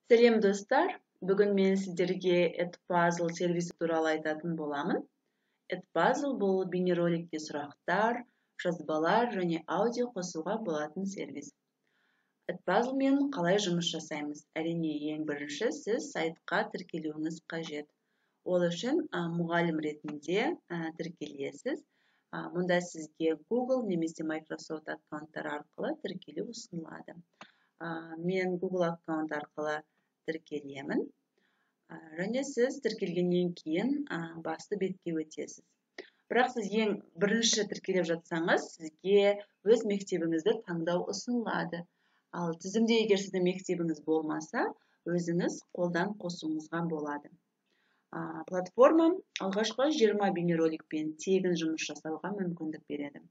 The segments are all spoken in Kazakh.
Сәлем достар, бүгін мен сіздерге Edpuzzle сервисі туралы айтатын боламын. Edpuzzle бұл бейнероликте сұрақтар, жазбалар және аудио қосуға болатын сервис. Edpuzzle мен қалай жұмыс жасаймыз? Әрине, ең бірінші сіз сайтқа тіркелуіңіз қажет. Ол үшін мұғалім ретінде тіркелесіз. Мұнда сізге Google немесе Microsoft аккаунттар арқылы тіркелу ұсынылады. Мен Google аккаунт арқылы тіркелемін. Және сіз тіркелгеннен кейін басты бетке өтесіз. Бірақ сіз ең бірінші тіркеліп жатсаңыз, сізге өз мектебіңізді таңдау ұсынылады. Ал тізімде егер сіздің мектебіңіз болмаса, өзіңіз қолдан қосуыңызға болады. Платформа алғашқы 20 бейнероликпен тегін жұмыс жасауға мүмкіндік береді.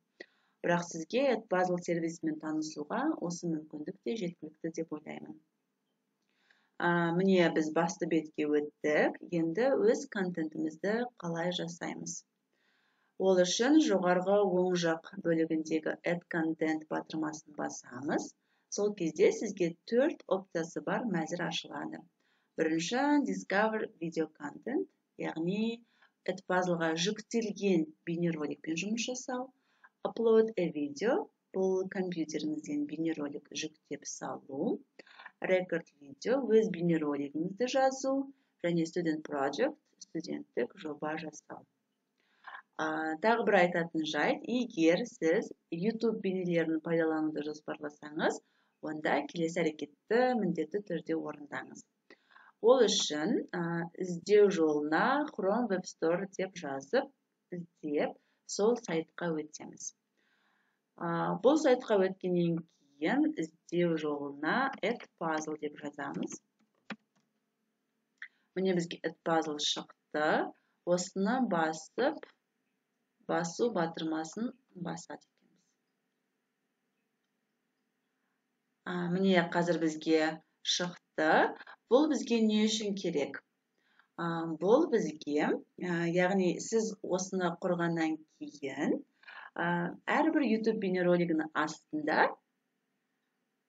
Бірақ сізге Edpuzzle сервисімен танысуға осы мүмкіндік те жеткілікті деп ойлаймын. Міне біз басты бетке өттік, енді өз контентімізді қалай жасаймыз. Ол үшін жоғарғы оң жақ бөлігіндегі Add Content батырмасын басамыз. Сол кезде сізге 4 опциясы бар мәзір ашылады. Бірінші Discover Video Content, яғни Edpuzzleға жүктелген бейнероликпен жұмыс жасау. Upload a Video, бұл компьютеріңізден бейнеролик жүктеп салу. Record Video, өз бейнеролигіңізді жазу. Және Student Project, студенттік жоба жасау. Тағы бір айтатын жайт, егер сіз YouTube бейнелерін пайдалануды жоспарласаңыз, онда келесі әрекетті міндетті түрде орындаңыз. Ол үшін іздеу жолына Chrome Web Store деп жазып, іздеп, сол сайтқа өтеміз. Бұл сайтқа өткеннен кейін іздеу жолына Edpuzzle деп жазамыз. Міне бізге Edpuzzle шықты. Осыны басып, басу батырмасын басады екенбіз. Міне қазір бізге шықты. Бұл бізге не үшін керек? Бұл бізге, яғни сіз осыны құрғаннан кейін, әрбір YouTube бейнеролигінің астында,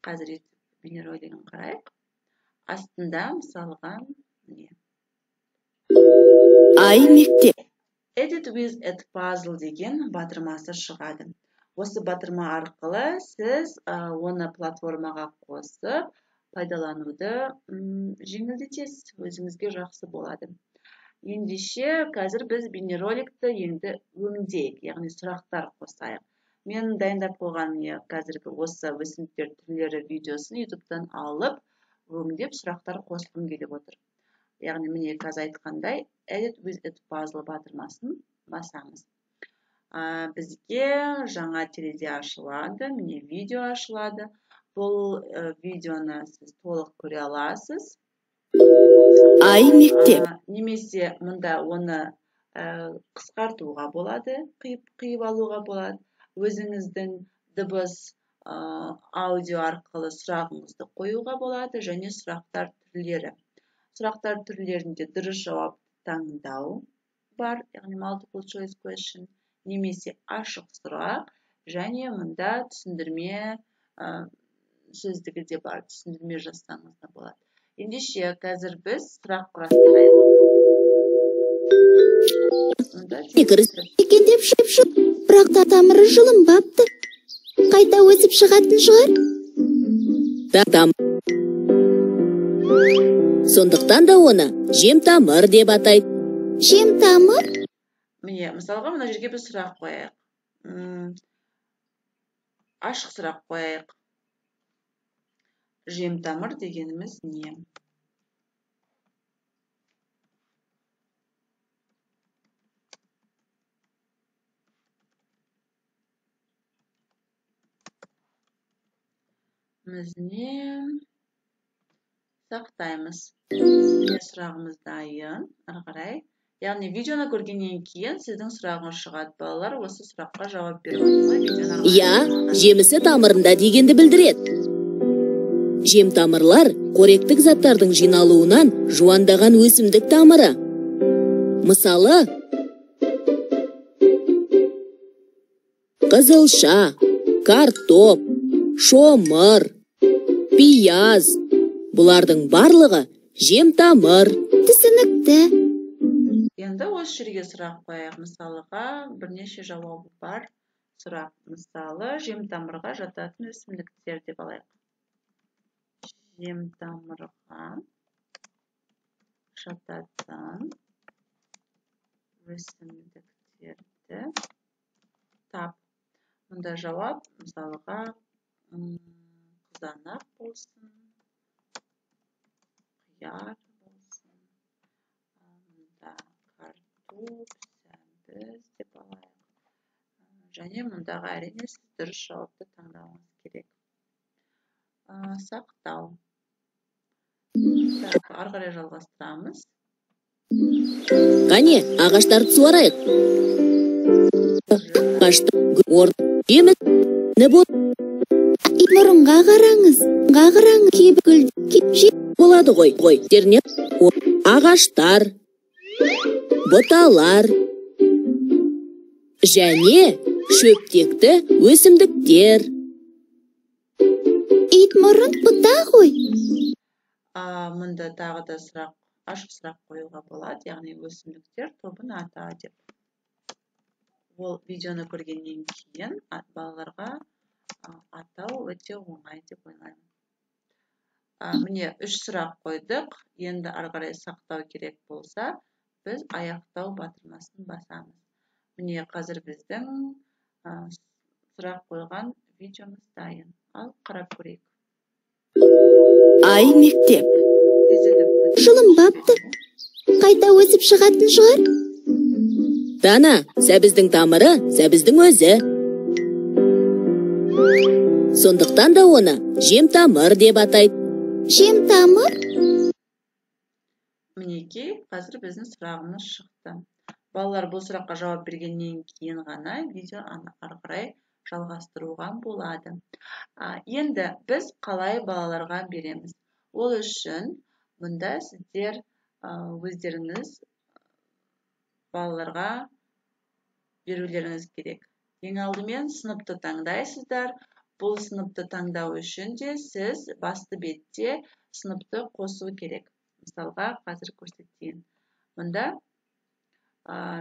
қазір YouTube бейнеролигін қарайық, астында мысалға мектеп Edit with Edpuzzle деген батырмасы шығады. Осы батырма арқылы сіз оны платформаға қосып, пайдалануды жеңілдетесіз, өзіңізге жақсы болады. Ендеше қазір біз бейнероликті енді өңдейік, яғни сұрақтар қосайық. Мен дайындап қойған қазіргі осы өсімдіктер түрлері видеосын YouTube'дан алып, өңдеп сұрақтар қосқым келіп отыр. Яғни міне қазір айтқандай, Edit with Edpuzzle батырмасын басамыз. Бізге жаңа терезе ашылады, міне видео ашылады. Бұл видеоны сіз толық көре аласыз. мектеп Немесе мұнда оны қысқартуға болады, қиып алуға болады. Өзіңіздің дыбыс аудио арқылы сұрағыңызды қоюға болады және сұрақтар түрлері. Сұрақтар түрлерінде дұрыс жауап таңдау бар, яғни multiple choice question, немесе ашық сұрақ және мұнда түсіндірме сөздігі де бар, түсіндірме жазсаңыз да болады. Ендеше қазір біз сұрақ құрастырайық. екен деп шеп-шеп, бірақ тамыры жылынбапты. Қайта өсіп шығатын шығар. Сондықтан да оны жем-тамыр деп атайды. Жем-тамыр? Міне, мысалға мына жерге біз сұрақ қояйық. Ашық сұрақ қояйық. Жем-тамыр дегеніміз не? Міне сақтаймыз. Міне сұрағымыз дайын. Ары қарай. Яғни видеоны көргеннен кейін сіздің сұрағыңыз шығады. Балалар осы сұраққа жауап береді. Жемісі тамырында дегенді білдіреді. Жем тамырлар қоректік заттардың жиналуынан жуандаған өсімдік тамыры. Мысалы, қызылша, картоп, шомыр, пияз, Бұлардың барлығы жемтамыр. Түсінікті. Енді осы жерге сұрақ қояйық. Мысалыға бірнеше жауабы бар сұрақ. Мысалы, жемтамырға жататын өсімдіктер деп алайық. Жемтамырға жататын өсімдіктерді тап. Мұнда жауап, мысалыға, қызанақ болсын, қияр болсын, мұнда картоп, сәбіз деп алайық. Және мұндағы әрине сіз дұрыс жауапты таңдауыңыз керек. Сақтау. Ары қарай жалғастырамыз. Қане, ағаштарды суарайық. Ағашты жеміс не мұрынға қараңыз. Болады ғой. Терне ағаштар, бұталар және шөптекті өсімдіктер. Итмұрын бұта ғой. Мұнда тағы да ашық сұрақ қоюға болады, яғни өсімдіктер тобын ата деп. Ол видеоны көргеннен кейін балаларға атау өте оңай деп ойлаймын. Міне 3 сұрақ қойдық. Енді ары қарай сақтау керек болса, біз аяқтау батырмасын басамыз. Міне қазір біздің сұрақ қойған видеомыз дайын. Ал қарап көрейік. Ай, мектеп. Жылынбапты. Қайта өсіп шығатын шығар? Дана, сәбіздің тамыры, сәбіздің өзі. Сондықтан да оны жемтамыр деп атайды. Жемтамыр? Мінекей, қазір біздің сұрағымыз шықты. Балалар бұл сұраққа жауап бергеннен кейін ғана видео ары қарай жалғастыруға болады. Енді біз қалай балаларға береміз? Ол үшін мұнда сіздер өздеріңіз балаларға берулеріңіз керек. Ең алдымен сыныпты таңдайсыздар. Бұл сыныпты таңдау үшін де сіз басты бетте сыныпты қосу керек. Мысалға, қазір көрсетейін. Мұнда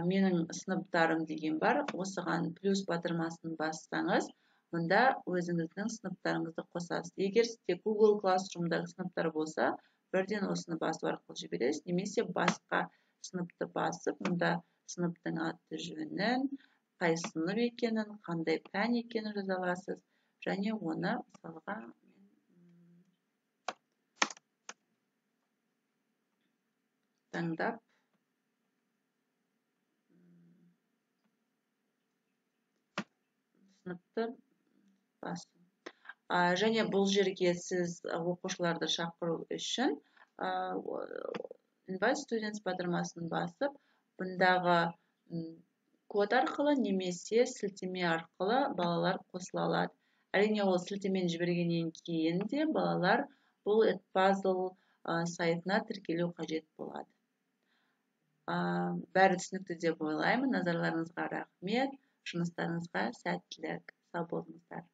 менің сыныптарым деген бар. Осыған плюс батырмасын бассаңыз, мұнда өзіңіздің сыныптарыңызды қосасыз. Егер сізде Google Classroom'дағы сыныптар болса, бірден осыны басу арқылы жібересіз, немесе басқа сыныпты басып, мұнда сыныптың аты жөнін, қай сынып екенін, қандай пән екенін жаза аласыз. Және оны мысалға таңдап сыныпты басу. Және бұл жерге сіз оқушыларды шақыру үшін Invite Students батырмасын басып, бұндағы код арқылы немесе сілтеме арқылы балалар қосыла алады. Әрине ол сілтемені жібергеннен кейін де балалар бұл Edpuzzle сайтына тіркелу қажет болады. Бәрі түсінікті деп ойлаймын. Назарларыңызға рахмет. Жұмыстарыңызға сәттілік. Сау болыңыздар.